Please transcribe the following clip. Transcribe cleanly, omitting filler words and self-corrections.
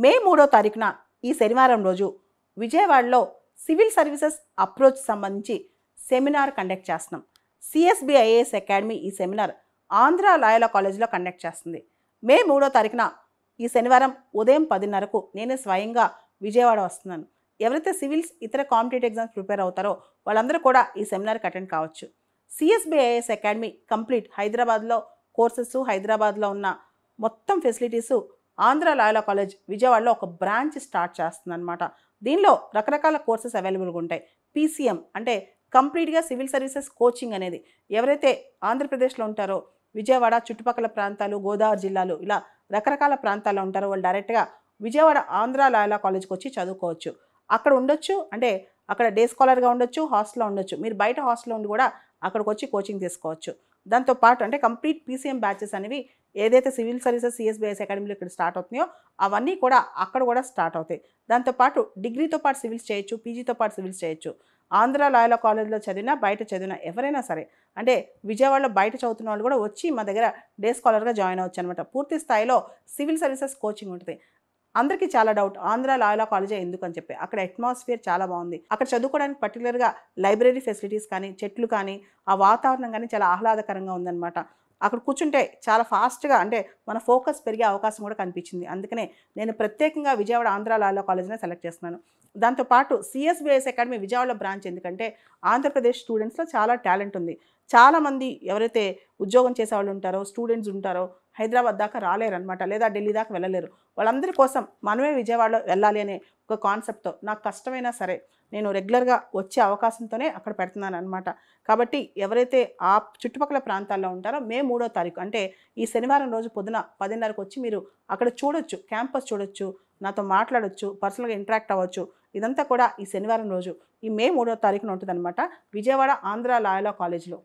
మే 3వ తారీఖున ఈ శనివారం రోజు విజయవాడలో సివిల్ సర్వీసెస్ అప్రోచ్ సంబంధించి సెమినార్ కండక్ట్ చేస్తున్నాం. సిఎస్బి ఐఏఎస్ అకాడమీ ఈ సెమినార్ ఆంధ్ర లాయోలా కాలేజ్లో కండక్ట్ చేస్తుంది. మే 3వ తారీఖున ఈ శనివారం ఉదయం 10:30కు నేనే స్వయంగా విజయవాడ వస్తున్నాను. ఎవరైతే సివిల్స్ ఇతర కాంపిటేటివ్ ఎగ్జామ్స్ ప్రిపేర్ అవుతారో వాళ్ళందరూ కూడా ఈ సెమినార్కి అటెండ్ కావచ్చు. సిఎస్బి ఐఏఎస్ అకాడమీ కంప్లీట్ హైదరాబాద్లో కోర్సెస్, హైదరాబాద్లో ఉన్న మొత్తం ఫెసిలిటీసు ఆంధ్ర లాయోలా కాలేజ్ విజయవాడలో ఒక బ్రాంచ్ స్టార్ట్ చేస్తుందన్నమాట. దీనిలో రకరకాల కోర్సెస్ అవైలబుల్గా ఉంటాయి. పీసీఎం అంటే కంప్లీట్గా సివిల్ సర్వీసెస్ కోచింగ్ అనేది ఎవరైతే ఆంధ్రప్రదేశ్లో ఉంటారో విజయవాడ చుట్టుపక్కల ప్రాంతాలు, గోదావరి జిల్లాలు ఇలా రకరకాల ప్రాంతాల్లో ఉంటారో వాళ్ళు డైరెక్ట్గా విజయవాడ ఆంధ్ర లాయోలా కాలేజ్కి వచ్చి చదువుకోవచ్చు. అక్కడ ఉండొచ్చు, అంటే అక్కడ డే స్కాలర్గా ఉండొచ్చు, హాస్టల్లో ఉండొచ్చు. మీరు బయట హాస్టల్లో ఉండి కూడా అక్కడికి వచ్చి కోచింగ్ తీసుకోవచ్చు. దాంతోపాటు అంటే కంప్లీట్ పీసీఎం బ్యాచెస్ అనేవి ఏదైతే సివిల్ సర్వీసెస్ సిఎస్బిఐఎస్ అకాడమీలో ఇక్కడ స్టార్ట్ అవుతున్నాయో అవన్నీ కూడా అక్కడ కూడా స్టార్ట్ అవుతాయి. దాంతోపాటు డిగ్రీతో పాటు సివిల్స్ చేయొచ్చు, పీజీతో పాటు సివిల్స్ చేయొచ్చు. ఆంధ్ర లాయోలా కాలేజ్లో చదివినా బయట చదివినా ఎవరైనా సరే, అంటే విజయవాడలో బయట చదువుతున్న వాళ్ళు కూడా వచ్చి మా దగ్గర డే స్కాలర్గా జాయిన్ అవ్వచ్చు అనమాట. పూర్తి స్థాయిలో సివిల్ సర్వీసెస్ కోచింగ్ ఉంటుంది. అందరికీ చాలా డౌట్ ఆంధ్ర లాయోలా కాలేజే ఎందుకు అని చెప్పి. అక్కడ అట్మాస్ఫియర్ చాలా బాగుంది. అక్కడ చదువుకోవడానికి పర్టికులర్గా లైబ్రరీ ఫెసిలిటీస్ కానీ, చెట్లు కానీ, ఆ వాతావరణం కానీ చాలా ఆహ్లాదకరంగా ఉందన్నమాట. అక్కడ కూర్చుంటే చాలా ఫాస్ట్గా అంటే మన ఫోకస్ పెరిగే అవకాశం కూడా కనిపించింది. అందుకనే నేను ప్రత్యేకంగా విజయవాడ ఆంధ్ర లాయోలా కాలేజ్నే సెలెక్ట్ చేస్తున్నాను. దాంతోపాటు సిఎస్బిఐఎస్ అకాడమీ విజయవాడలో బ్రాంచ్ ఎందుకంటే ఆంధ్రప్రదేశ్ స్టూడెంట్స్లో చాలా టాలెంట్ ఉంది. చాలామంది ఎవరైతే ఉద్యోగం చేసేవాళ్ళు ఉంటారో, స్టూడెంట్స్ ఉంటారో హైదరాబాద్ దాకా రాలేరనమాట, లేదా ఢిల్లీ దాకా వెళ్ళలేరు. వాళ్ళందరి కోసం మనమే విజయవాడలో వెళ్ళాలి అనే ఒక కాన్సెప్ట్తో నాకు కష్టమైనా సరే నేను రెగ్యులర్గా వచ్చే అవకాశంతోనే అక్కడ పెడుతున్నాను అనమాట. కాబట్టి ఎవరైతే ఆ చుట్టుపక్కల ప్రాంతాల్లో ఉంటారో మే 3వ తారీఖు అంటే ఈ శనివారం రోజు పొద్దున 10:30కు వచ్చి మీరు అక్కడ చూడొచ్చు, క్యాంపస్ చూడొచ్చు, నాతో మాట్లాడొచ్చు, పర్సనల్గా ఇంటరాక్ట్ అవ్వచ్చు. ఇదంతా కూడా ఈ శనివారం రోజు ఈ మే 3వ తారీఖున ఉంటుందన్నమాట విజయవాడ ఆంధ్ర లాయోలా కాలేజ్లో.